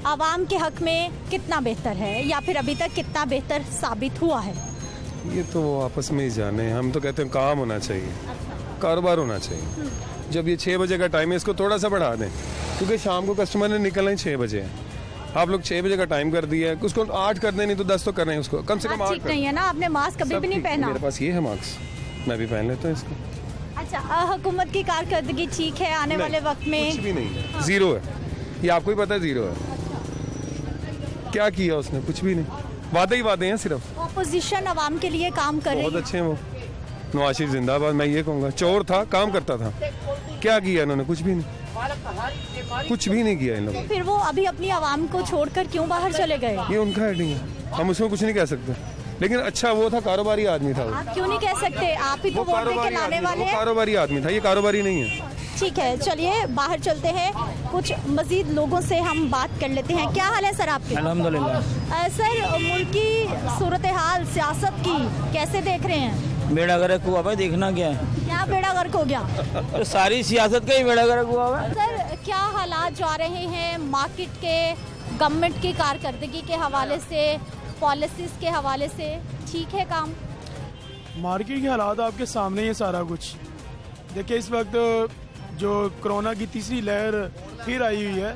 आवाम के हक में कितना बेहतर है या फिर अभी तक कितना बेहतर साबित हुआ है? ये तो आपस में ही जाने। हम तो कहते हैं काम होना चाहिए, कारोबार होना चाहिए। जब ये 6 बजे का टाइम है, इसको थोड़ा सा बढ़ा दें, क्योंकि शाम को कस्टमर ने निकलना ही 6 बजे है। आप लोग 6 बजे का टाइम कर दिया है, उसको 8 कर दें, नहीं तो 10 तो कर रहे हैं उसको, कम से कम 8 ठीक नहीं है ना। आपने मास्क कभी भी नहीं पहना? मेरे पास ये है मास्क, मैं भी पहन लेता हूँ इसको। अच्छा, हुकूमत की कारकर्दगी ठीक है आने वाले वक्त में? कुछ भी नहीं, ज़ीरो है। ये आपको ही पता है, ज़ीरो है। क्या किया उसने? कुछ भी नहीं, वादे ही वादे हैं सिर्फ। ऑपोजिशन आवाम के लिए काम कर रही है। बहुत अच्छे हैं वो। नवाज शरीफ जिंदाबाद। मैं ये कहूँगा, चोर था, काम करता था, क्या किया इन्होंने? कुछ भी नहीं, कुछ भी नहीं किया इन लोगों ने। फिर वो अभी अपनी आवाम को छोड़कर क्यों बाहर चले गए? ये उनका हेडिंग है, हम उसमें कुछ नहीं कह सकते। लेकिन अच्छा वो था, कारोबारी आदमी था वो। आप क्यों नहीं कह सकते? आप ही तो वोट दे के लाने वाले हैं। कारोबारी आदमी था, ये कारोबारी नहीं है। ठीक है, चलिए बाहर चलते हैं, कुछ मजीद लोगों से हम बात कर लेते हैं। क्या हाल है सर आपके? अल्हम्दुलिल्लाह। सर, मुल्क की सूरत हाल, सियासत की कैसे देख रहे हैं? बेड़ा गर्क हुआ भाई, देखना क्या है? क्या बेड़ा गर्क हो गया? तो सारी सियासत का ही बेड़ा गर्क हुआ है। सर, क्या हालात जा रहे हैं मार्केट के, गवर्नमेंट की कारकर्दगी के हवाले से, पॉलिसीज के हवाले से? ठीक है काम? मार्केट के हालात आपके सामने ही है सारा कुछ। देखिए, इस वक्त जो कोरोना की तीसरी लहर फिर आई हुई है,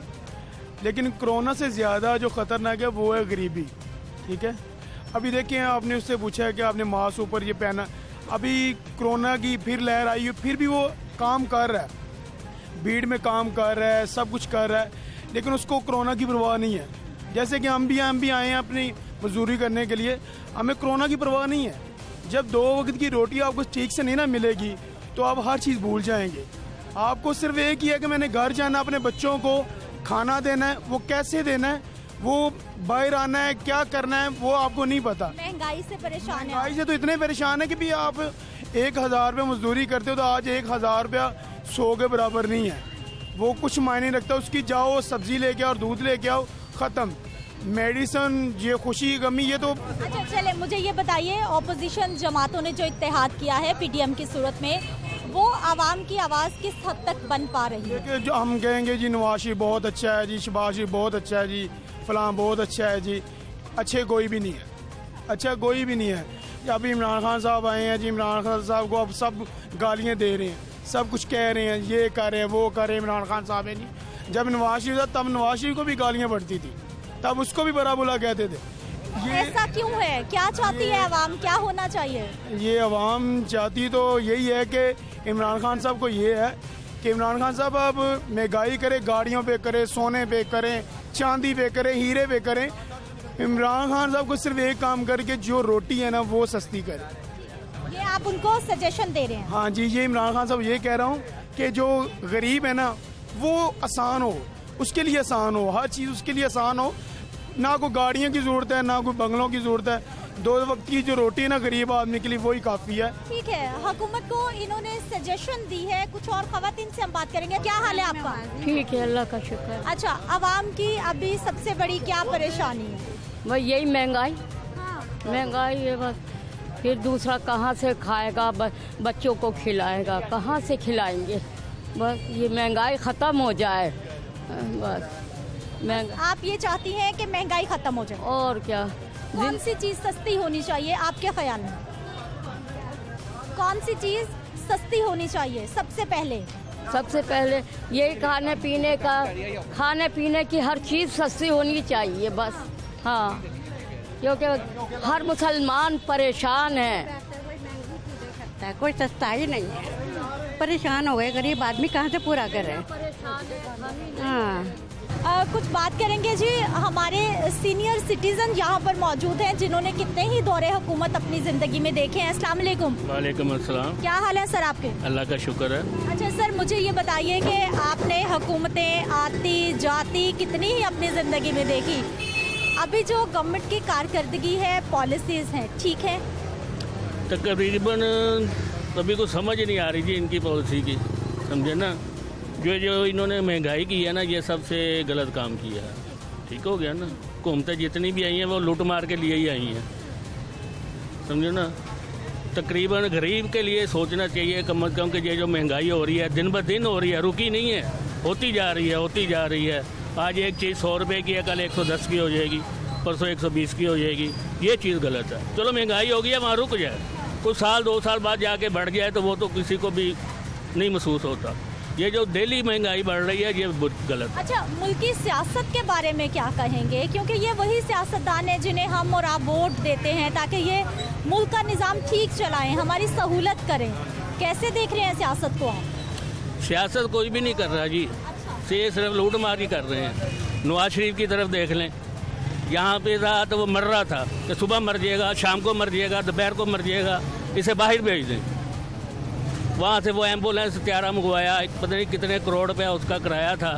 लेकिन कोरोना से ज़्यादा जो ख़तरनाक है वो है गरीबी। ठीक है, अभी देखिए, आपने उससे पूछा है कि आपने मास्क ऊपर ये पहना, अभी कोरोना की फिर लहर आई है, फिर भी वो काम कर रहा है, भीड़ में काम कर रहा है, सब कुछ कर रहा है, लेकिन उसको कोरोना की परवाह नहीं है। जैसे कि हम भी आए हैं अपनी मजदूरी करने के लिए, हमें कोरोना की परवाह नहीं है। जब 2 वक्त की रोटी आपको ठीक से नहीं ना मिलेगी तो आप हर चीज़ भूल जाएंगे। आपको सिर्फ एक ही है कि मैंने घर जाना, अपने बच्चों को खाना देना है, वो कैसे देना है, वो बाहर आना है, क्या करना है, वो आपको नहीं पता। महंगाई से परेशान है? महंगाई से तो इतने परेशान है कि भी आप 1000 रुपये मजदूरी करते हो तो आज 1000 रुपया 100 के बराबर नहीं है। वो कुछ मायने रखता है। उसकी जाओ, सब्जी लेके आओ, दूध लेके आओ, ख़त्म। मेडिसन, ये खुशी गमी, ये तो अच्छा चले मुझे ये बताइए, ऑपोजिशन जमातों ने जो इत्तेहाद किया है पीटीएम की सूरत में, वो आवाम की आवाज़ किस हद तक बन पा रही है? कि जो हम कहेंगे जी नवाज शरीफ बहुत अच्छा है जी, शहबाज शरीफ बहुत अच्छा है जी, फलां बहुत अच्छा है जी, अच्छे कोई भी नहीं है, अच्छा कोई भी नहीं है। जब इमरान खान साहब आए हैं जी, इमरान खान साहब को अब सब गालियाँ दे रहे हैं, सब कुछ कह रहे हैं, ये कर रहे हैं वो कर रहे हैं। इमरान खान साहब है नहीं, जब नवाज शरीफ था तब नवाज शरीफ को भी गालियाँ बढ़ती थी, तब उसको भी बड़ा बुला कहते थे। ऐसा क्यों है? क्या चाहती है आवाम, क्या होना चाहिए? ये आवाम चाहती तो यही है कि इमरान खान साहब को ये है कि इमरान खान साहब अब महंगाई करे, गाड़ियों पे करे, सोने पे करें, चांदी पे करें, हीरे पे करें। इमरान खान साहब को सिर्फ एक काम करके जो रोटी है ना वो सस्ती करे। ये आप उनको सजेशन दे रहे हैं? हाँ जी, ये इमरान खान साहब ये कह रहा हूँ कि जो गरीब है ना वो आसान हो, उसके लिए आसान हो, हर चीज़ उसके लिए आसान हो, ना कोई गाड़ियों की ज़रूरत है ना कोई बंगलों की ज़रूरत है, 2 वक्त की जो रोटी है ना गरीब आदमी के लिए वही काफ़ी है। ठीक है, हुकूमत को इन्होंने सजेशन दी है। कुछ और खवातीन से हम बात करेंगे। क्या हाल है आपका? ठीक है, अल्लाह का शुक्र। अच्छा, आवाम की अभी सबसे बड़ी क्या परेशानी है? भाई यही महंगाई, महंगाई है बस। फिर दूसरा कहाँ से खाएगा, बच्चों को खिलाएगा, कहाँ से खिलाएंगे? बस ये महंगाई ख़त्म हो जाए बस। आप ये चाहती हैं कि महंगाई खत्म हो जाए? और क्या। कौन सी चीज़ सस्ती होनी चाहिए आपके ख्याल में? कौन सी चीज़ सस्ती होनी चाहिए सबसे पहले? सबसे पहले यही खाने पीने की हर चीज़ सस्ती होनी चाहिए बस। हाँ, क्योंकि हर मुसलमान परेशान है। कोई सस्ता ही नहीं है, परेशान हो गए गरीब आदमी, कहाँ से पूरा करे। हाँ, कुछ बात करेंगे जी। हमारे सीनियर सिटीजन यहाँ पर मौजूद हैं जिन्होंने कितने ही दौरे हुकूमत अपनी ज़िंदगी में देखे हैं। अस्सलाम वालेकुम। वालेकुम अस्सलाम। क्या हाल है सर आपके? अल्लाह का शुक्र है। अच्छा सर, मुझे ये बताइए कि आपने हुकूमतें आती जाती कितनी ही अपनी ज़िंदगी में देखी, अभी जो गवर्नमेंट की कारकर्दगी है, पॉलिसीज़ हैं, ठीक है? तकरीबन अभी को समझ नहीं आ रही थी इनकी पॉलिसी की, समझे ना। जो इन्होंने महंगाई की है ना, ये सबसे गलत काम किया है। ठीक हो गया ना। हुकूमतें जितनी भी आई हैं वो लूट मार के लिए ही आई हैं, समझे ना। तकरीबन गरीब के लिए सोचना चाहिए कम अज़ कम कि ये जो महंगाई हो रही है दिन ब दिन हो रही है, रुकी नहीं है, होती जा रही है। आज एक चीज़ 100 रुपये की है, कल 110 की हो जाएगी, परसों 120 की हो जाएगी। ये चीज़ गलत है। चलो महंगाई हो गई है, वहाँ रुक जाए, कुछ साल 2 साल बाद जाके बढ़ जाए तो वो तो किसी को भी नहीं महसूस होता। ये जो डेली महंगाई बढ़ रही है ये गलत। अच्छा, मुल्की सियासत के बारे में क्या कहेंगे? क्योंकि ये वही सियासतदान है जिन्हें हम और आप वोट देते हैं ताकि ये मुल्क का निज़ाम ठीक चलाएं, हमारी सहूलत करें। कैसे देख रहे हैं सियासत को आप? सियासत कोई भी नहीं कर रहा जी, सिर्फ लूट मार ही कर रहे हैं। नवाज शरीफ की तरफ देख लें, यहाँ पे रहा तो वो मर रहा था कि सुबह मर जाएगा, शाम को मर जाएगा, दोपहर को मर जाएगा, इसे बाहर भेज दें। वहाँ से वो एम्बुलेंस त्यारा मंगवाया, पता नहीं कितने करोड़ रुपया उसका किराया था,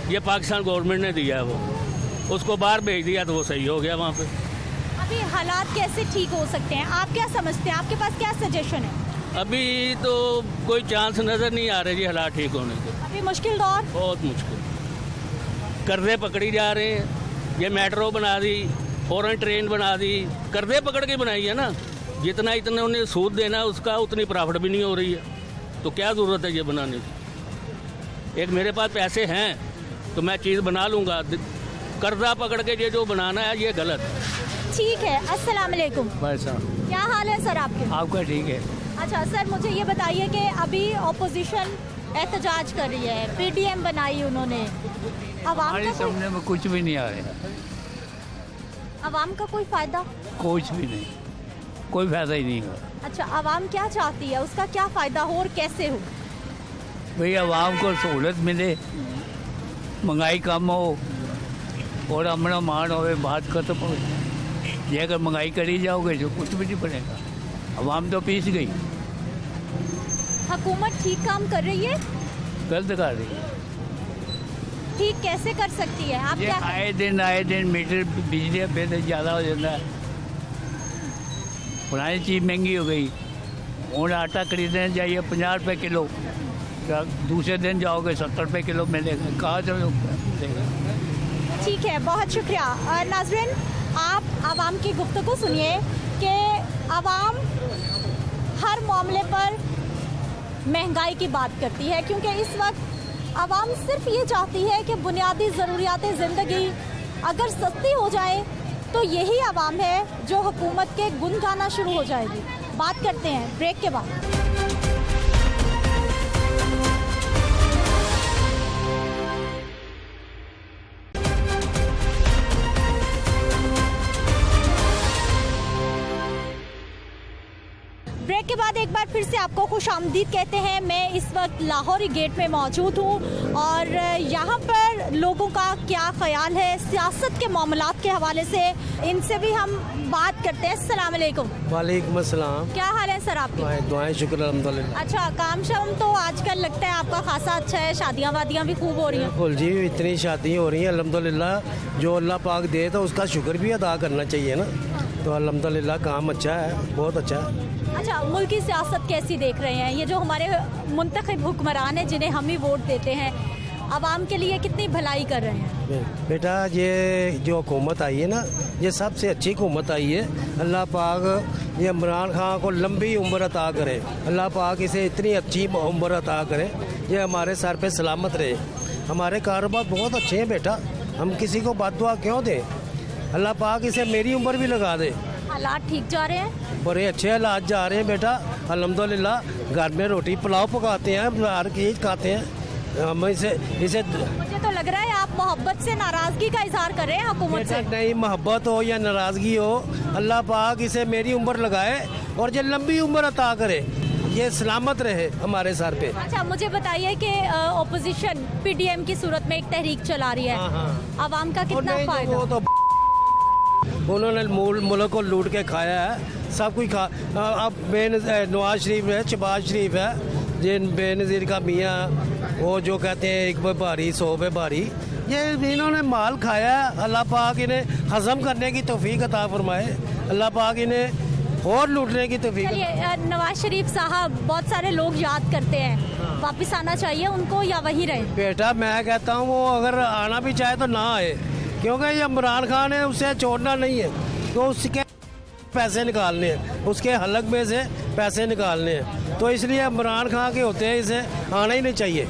ये पाकिस्तान गवर्नमेंट ने दिया है, वो उसको बाहर भेज दिया तो वो सही हो गया वहाँ पे। अभी हालात कैसे ठीक हो सकते हैं, आप क्या समझते हैं? आपके पास क्या सजेशन है? अभी तो कोई चांस नज़र नहीं आ रहे जी हालात ठीक होने के। अभी मुश्किल दौर, बहुत मुश्किल, कर्जे पकड़ी जा रहे हैं। ये मेट्रो बना दी, फॉरेन ट्रेन बना दी, कर्जे पकड़ के बनाई है ना। जितना उन्हें सूद देना है उसका उतनी प्रॉफिट भी नहीं हो रही है, तो क्या ज़रूरत है ये बनाने की? एक मेरे पास पैसे हैं तो मैं चीज़ बना लूँगा, कर्जा पकड़ के ये जो बनाना है ये गलत है। ठीक है, अस्सलाम वालेकुम। भाई साहब, क्या हाल है सर आपके? आपका ठीक है। अच्छा सर, मुझे ये बताइए कि अभी ऑपोजिशन एहतजाज कर रही है, पीटीएम बनाई उन्होंने, हमारे सामने में कुछ भी नहीं आ रहा। आवाम का कोई फ़ायदा? कुछ भी नहीं, कोई फायदा ही नहीं हुआ। अच्छा, आवाम क्या चाहती है, उसका क्या फ़ायदा हो और कैसे हो? भाई आवाम को सहूलत मिले, महंगाई कम हो और अमन मान हो, बात खत्म हो। ये अगर महंगाई करी जाओगे तो कुछ भी नहीं बनेगा, आवाम तो पीस गई। हुकूमत ठीक काम कर रही है? गलत कर रही है। ठीक कैसे कर सकती है? आप क्या? आए दिन मीटर बिजली बिल ज़्यादा हो जाता है, पुरानी चीज़ महंगी हो गई। और आटा खरीदने जाइए 50 रुपये किलो, दूसरे दिन जाओगे 70 रुपये किलो मिलेगा, कहाँ से मिलेगा? ठीक है, बहुत शुक्रिया। नाज़रीन, आप आवाम की गुफ्तगू सुनिए कि आवाम हर मामले पर महंगाई की बात करती है, क्योंकि इस वक्त आवाम सिर्फ ये चाहती है कि बुनियादी ज़रूरियात ज़िंदगी अगर सस्ती हो जाए तो यही आवाम है जो हुकूमत के गुन गाना शुरू हो जाएगी। बात करते हैं ब्रेक के बाद। ब्रेक के बाद एक बार फिर से आपको खुशामदीद कहते हैं। मैं इस वक्त लाहौरी गेट में मौजूद हूँ और यहाँ पर लोगों का क्या ख्याल है सियासत के मामलात के हवाले से, इनसे भी हम बात करते हैं। अस्सलाम वालेकुम। वालेकुम अस्सलाम। क्या हाल है सर आपके? दुआएं शुक्र अल्हम्दुलिल्लाह। अच्छा, काम शाम तो आजकल लगता है आपका खासा अच्छा है, शादियाँ वादियाँ भी खूब हो रही हैं। बिल्कुल जी, इतनी शादी हो रही हैं अल्हम्दुलिल्लाह। जो अल्लाह पाक दे तो उसका शुक्र भी अदा करना चाहिए ना, तो अल्हम्दुलिल्लाह काम अच्छा है, बहुत अच्छा है। अच्छा, मुल्क की सियासत कैसी देख रहे हैं? ये जो हमारे मुंतखब हुक्मरान हैं जिन्हें हम ही वोट देते हैं, आवाम के लिए कितनी भलाई कर रहे हैं? बेटा, ये जो हुकूमत आई है ना, ये सबसे अच्छी हुकूमत आई है। अल्लाह पाक ये इमरान खान को लंबी उम्र अता करे, अल्लाह पाक इसे इतनी अच्छी उम्र अता करे, ये हमारे सर पे सलामत रहे। हमारे कारोबार बहुत अच्छे हैं बेटा, हम किसी को बददुआ क्यों दें? अल्लाह पाक इसे मेरी उम्र भी लगा दे। हालात ठीक जा रहे हैं? बड़े अच्छे हालात जा रहे हैं बेटा अल्हम्दुलिल्लाह। घर में रोटी पुलाव पकाते हैं, हर चीज़ खाते हैं हम। इसे मुझे तो लग रहा है आप मोहब्बत से नाराज़गी का इजहार कर रहे हैं हुकूमत से। नहीं, मोहब्बत हो या नाराज़गी हो, अल्लाह पाक इसे मेरी उम्र लगाए और जो लंबी उम्र अता करे, ये सलामत रहे हमारे सर पे। अच्छा, मुझे बताइए कि ओपोजिशन PDM की सूरत में एक तहरीक चला रही है, आवाम का कितना फायदा? उन्होंने मुल्क को लूट के खाया है, सब कुछ खा। अब नवाज शरीफ है, शहबाज शरीफ है, जिन बेनज़ीर का मियाँ, वो जो कहते हैं एक पे भारी 100 पे भारी, ये इन्होंने माल खाया है। अल्लाह पाक इन्हें हज़म करने की तौफीक अता फरमाए, अल्लाह पाक इन्हें और लूटने की तौफीक। चलिए, नवाज शरीफ साहब बहुत सारे लोग याद करते हैं, वापस आना चाहिए उनको या वहीं रहे? बेटा, मैं कहता हूँ वो अगर आना भी चाहे तो ना आए, क्योंकि ये इमरान खान है, उसे छोड़ना नहीं है, तो उसके पैसे निकालने हैं, उसके हलक में से पैसे निकालने हैं, तो इसलिए इमरान खान के होते हैं इसे आना ही नहीं चाहिए,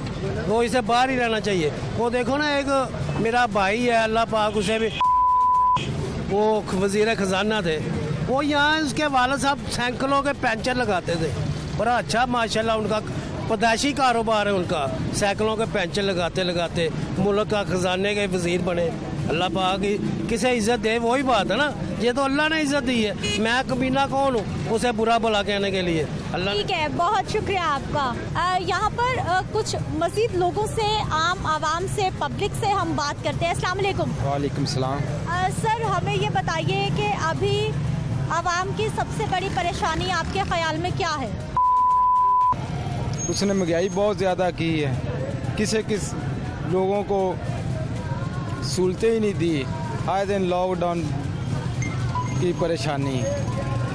वो इसे बाहर ही रहना चाहिए। वो देखो ना, एक मेरा भाई है, अल्लाह पाक उसे भी, वो वज़ीर ख़जाना थे, वो यहाँ उसके वालिद साहब सैकड़ों के पेंचर लगाते थे, बड़ा अच्छा माशाल्लाह उनका पैदाइशी कारोबार है उनका, सैकड़ों के पेंचर लगाते लगाते मुल्क का खजाने के वज़ीर बने। अल्लाह पाक किसे इज्जत दे, वही बात है ना, ये तो अल्लाह ने इज्जत दी है, मैं कमीना कौन हूँ उसे बुरा भला कहने के लिए? अल्लाह। ठीक है, बहुत शुक्रिया आपका। यहाँ पर कुछ मज़ीद लोगों से, आम आवाम से, पब्लिक से हम बात करते हैं। अस्सलाम वालेकुम। वालेकुम सलाम। सर, हमें ये बताइए कि अभी आवाम की सबसे बड़ी परेशानी आपके ख्याल में क्या है? उसने महंगाई बहुत ज़्यादा की है, किस लोगों को सहूलतें ही नहीं दी, आए दिन लॉकडाउन की परेशानी,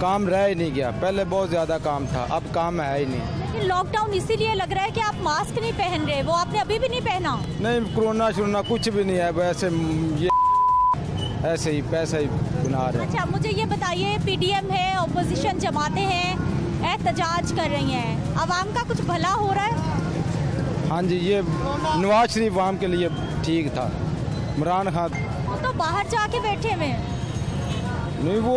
काम रह ही नहीं गया। पहले बहुत ज़्यादा काम था, अब काम है ही नहीं। लेकिन लॉकडाउन इसीलिए लग रहा है कि आप मास्क नहीं पहन रहे, वो आपने अभी भी नहीं पहना? नहीं, कोरोना शुरोना कुछ भी नहीं है, वैसे ये ऐसे ही पैसा ही बना रहे। अच्छा, मुझे ये बताइए, PDM है, ओपोजिशन जमातें हैं, एहतजाज कर रही हैं, आवाम का कुछ भला हो रहा है? हाँ जी, ये नवाज शरीफ आवाम के लिए ठीक था, इमरान खान वो तो बाहर जाके बैठे हुए हैं। नहीं, वो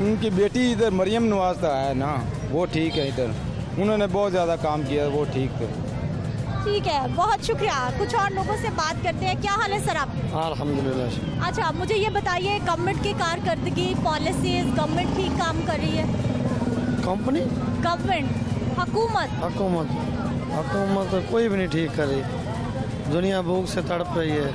उनकी बेटी इधर मरियम नवाज तो है ना, वो ठीक है, इधर उन्होंने बहुत ज़्यादा काम किया, वो ठीक है। ठीक है, बहुत शुक्रिया। कुछ और लोगों से बात करते हैं। क्या हाल है सर आपके? अल्हम्दुलिल्लाह। अच्छा, मुझे ये बताइए, गवर्नमेंट की कारकर्दगी, पॉलिसीज, गवर्नमेंट ठीक काम कर रही है? कंपनी, गवर्नमेंट, हुकूमत तो कोई भी नहीं ठीक कर रही, दुनिया भूख से तड़प रही है,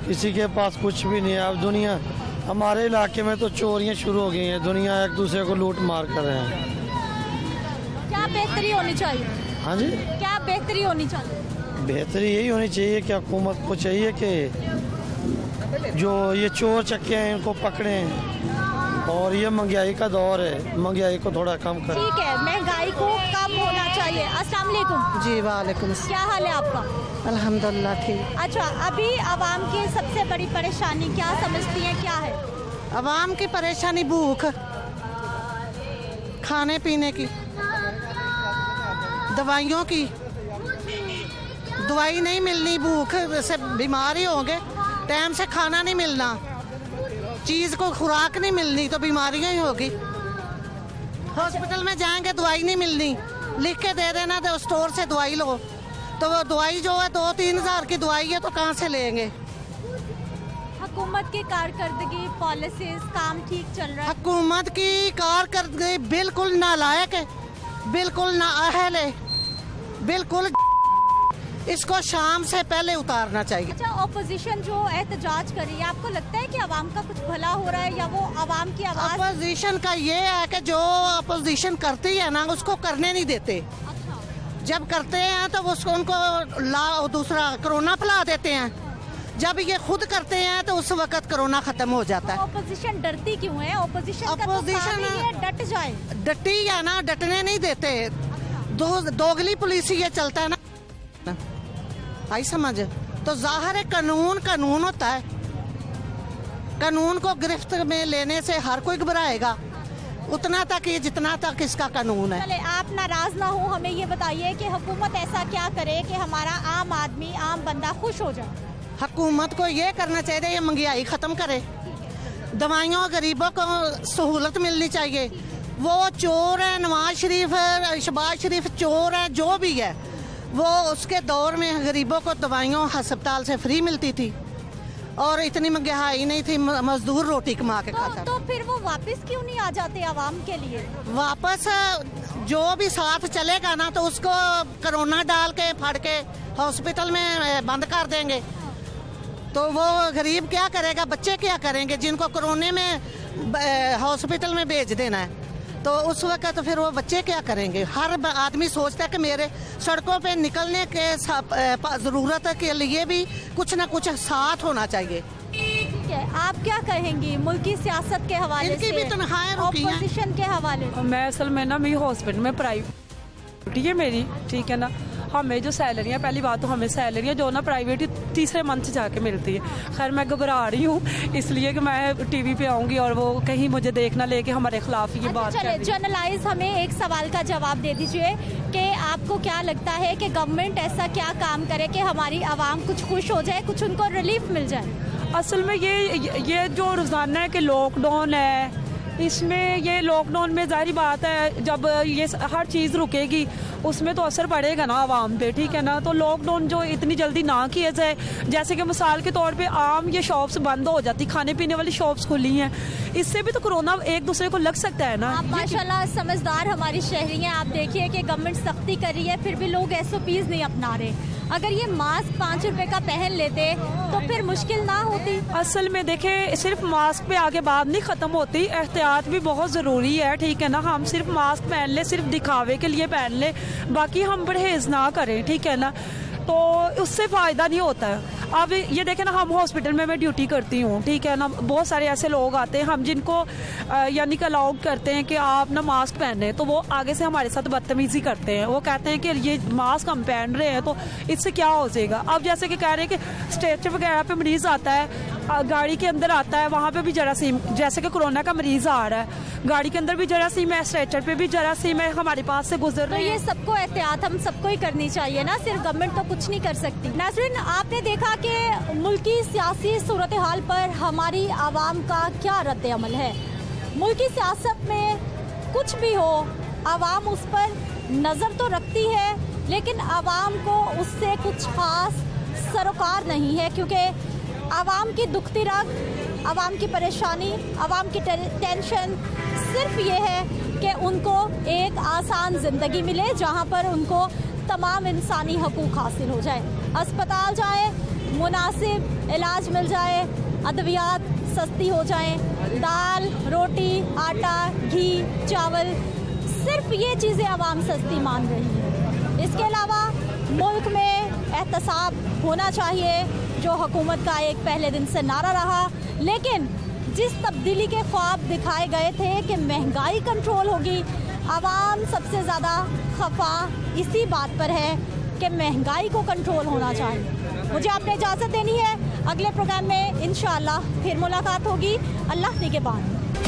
किसी के पास कुछ भी नहीं है। अब दुनिया, हमारे इलाके में तो चोरियां शुरू हो गई हैं, दुनिया एक दूसरे को लूट मार कर रहे हैं। क्या बेहतरी होनी चाहिए? हाँ जी, क्या बेहतरी होनी चाहिए? बेहतरी यही होनी चाहिए कि हुकूमत को चाहिए कि जो ये चोर चक्के हैं इनको पकड़ें, और ये महंगाई का दौर है, महंगाई को थोड़ा कम कर। ठीक है, महंगाई को कम होना चाहिए। अस्सलाम वालेकुम। जी वालेकुम। क्या हाल है आपका? अल्हम्दुलिल्लाह ठीक। अच्छा, अभी आवाम की सबसे बड़ी परेशानी क्या समझती हैं, क्या है? आवाम की परेशानी भूख, खाने पीने की, दवाइयों की। दवाई नहीं मिलनी, भूख से बीमार ही होंगे, टाइम से खाना नहीं मिलना, चीज़ को खुराक नहीं मिलनी तो बीमारियां ही होगी। हॉस्पिटल में जाएंगे दवाई नहीं मिलनी, लिख के दे देना तो स्टोर से दवाई लो, तो वो दवाई जो है 2-3 हज़ार की दवाई है तो कहाँ से लेंगे? हुकूमत की कारकर्दगी, पॉलिसीज, काम ठीक चल रहा है? हुकूमत की कारकर्दगी बिल्कुल नालायक है, बिल्कुल नाअहल है, बिल्कुल। इसको शाम से पहले उतारना चाहिए। अच्छा, ऑपोजिशन जो एहतजाज कर रही है, आपको लगता है कि आवाम का कुछ भला हो रहा है या वो आवाम की आवाज? ऑपोजिशन का ये है कि जो ऑपोजिशन करती है ना उसको करने नहीं देते। अच्छा। जब करते हैं तो उसको उनको दूसरा कोरोना फैला देते हैं, जब ये खुद करते हैं तो उस वक्त कोरोना खत्म हो जाता है। ऑपोजिशन डरती क्यों है? ऑपोजिशन डट जाए, डटी या ना, डटने नहीं देते। दोगली पुलिस ये चलता है ना, आई समझ? तो जाहिर है कानून होता है, कानून को गिरफ्त में लेने से हर कोई घबराएगा, उतना तक ये जितना तक इसका कानून है। चले, आप नाराज ना हो, हमें ये बताइए कि हुकूमत ऐसा क्या करे कि हमारा आम आदमी, आम बंदा खुश हो जाए? हुकूमत को ये करना चाहिए, ये महंगाई ख़त्म करे, दवाइयों गरीबों को सहूलत मिलनी चाहिए। वो चोर है, नवाज शरीफ है, शहबाज शरीफ चोर है, जो भी है, वो उसके दौर में गरीबों को दवाइयों अस्पताल से फ्री मिलती थी और इतनी महंगाई नहीं थी, मजदूर रोटी कमा के खाता। तो फिर वो वापस क्यों नहीं आ जाते आवाम के लिए? वापस जो भी साथ चलेगा ना तो उसको कोरोना डाल के फाड़ के हॉस्पिटल में बंद कर देंगे, तो वो गरीब क्या करेगा, बच्चे क्या करेंगे जिनको कोरोना में हॉस्पिटल में भेज देना है, तो उस वक्त फिर वो बच्चे क्या करेंगे? हर आदमी सोचता है कि मेरे सड़कों पे निकलने के ज़रूरत के लिए भी कुछ ना कुछ साथ होना चाहिए। ठीक है, आप क्या कहेंगी मुल्की सियासत के हवाले इनकी से, भी तनख्वाहें रुकी हैं। ऑपोजिशन के हवाले से? मैं असल में ना, मेरी हॉस्पिटल में प्राइवेट है मेरी, ठीक है ना, हमें जो सैलरियाँ, पहली बात तो हमें सैलरियाँ जो ना प्राइवेट तीसरे मंथ जाके मिलती है। खैर मैं घबरा रही हूँ इसलिए कि मैं टीवी पे आऊँगी और वो कहीं मुझे देखना लेके हमारे खिलाफ ये बात चले, जर्नलाइज हमें एक सवाल का जवाब दे दीजिए कि आपको क्या लगता है कि गवर्नमेंट ऐसा क्या काम करे कि हमारी आवाम कुछ खुश हो जाए, कुछ उनको रिलीफ मिल जाए? असल में ये जो रोज़ाना है कि लॉकडाउन है, इसमें ये लॉकडाउन में जाहिर बात है जब ये हर चीज़ रुकेगी उसमें तो असर पड़ेगा ना आवाम पे, ठीक है ना। तो लॉकडाउन जो इतनी जल्दी ना किया जाए, जैसे कि मिसाल के तौर पे आम ये शॉप्स बंद हो जाती, खाने पीने वाली शॉप्स खुली हैं, इससे भी तो कोरोना एक दूसरे को लग सकता है ना। आप माशाल्लाह समझदार हमारी शहरी हैं, आप देखिए कि गवर्नमेंट सख्ती कर रही है फिर भी लोग SOPs नहीं अपना रहे। अगर ये मास्क 5 रुपए का पहन लेते तो फिर मुश्किल ना होती। असल में देखें, सिर्फ मास्क पे आगे बात नहीं ख़त्म होती, एहतियात भी बहुत ज़रूरी है, ठीक है ना। हम सिर्फ मास्क पहन ले, सिर्फ दिखावे के लिए पहन ले, बाकी हम परहेज़ ना करें, ठीक है ना, तो उससे फ़ायदा नहीं होता है। अब ये देखें ना, हम हॉस्पिटल में मैं ड्यूटी करती हूँ, ठीक है ना, बहुत सारे ऐसे लोग आते हैं हम जिनको यानी कि अलाउड करते हैं कि आप ना मास्क पहने, तो वो आगे से हमारे साथ बदतमीज़ी करते हैं। वो कहते हैं कि ये मास्क हम पहन रहे हैं तो इससे क्या हो जाएगा। अब जैसे कि कह रहे हैं कि स्ट्रेचर वगैरह पे मरीज़ आता है, गाड़ी के अंदर आता है, वहाँ पे भी जरासीम, जैसे कि कोरोना का मरीज़ आ रहा है, गाड़ी के अंदर भी जरासीम है, स्ट्रेचर पे भी जरासीम है, हमारे पास से गुजर रहे हैं। तो ये सबको एहतियात हम सबको ही करनी चाहिए ना, सिर्फ गवर्नमेंट तो कुछ नहीं कर सकती। नाज़रीन, आपने देखा कि मुल्की सियासी सूरत हाल पर हमारी आवाम का क्या रद्द अमल है। मुल्की सियासत में कुछ भी हो, आवाम उस पर नज़र तो रखती है, लेकिन आवाम को उससे कुछ खास सरोकार नहीं है, क्योंकि आवाम की दुखती रग, आवाम की परेशानी, आवाम की टेंशन सिर्फ ये है कि उनको एक आसान ज़िंदगी मिले जहाँ पर उनको तमाम इंसानी हकूक़ हासिल हो जाए, अस्पताल जाए, मुनासिब इलाज मिल जाए, अद्वियात सस्ती हो जाएं, दाल, रोटी, आटा, घी, चावल, सिर्फ ये चीज़ें आवाम सस्ती मान रही है। इसके अलावा मुल्क में एहतसाब होना चाहिए, जो हुकूमत का एक पहले दिन से नारा रहा, लेकिन जिस तब्दीली के ख्वाब दिखाए गए थे कि महंगाई कंट्रोल होगी, आवाम सबसे ज़्यादा खफा इसी बात पर है कि महंगाई को कंट्रोल होना चाहिए। मुझे आपने इजाज़त देनी है, अगले प्रोग्राम में इंशाअल्लाह फिर मुलाकात होगी। अल्लाह निगहबान।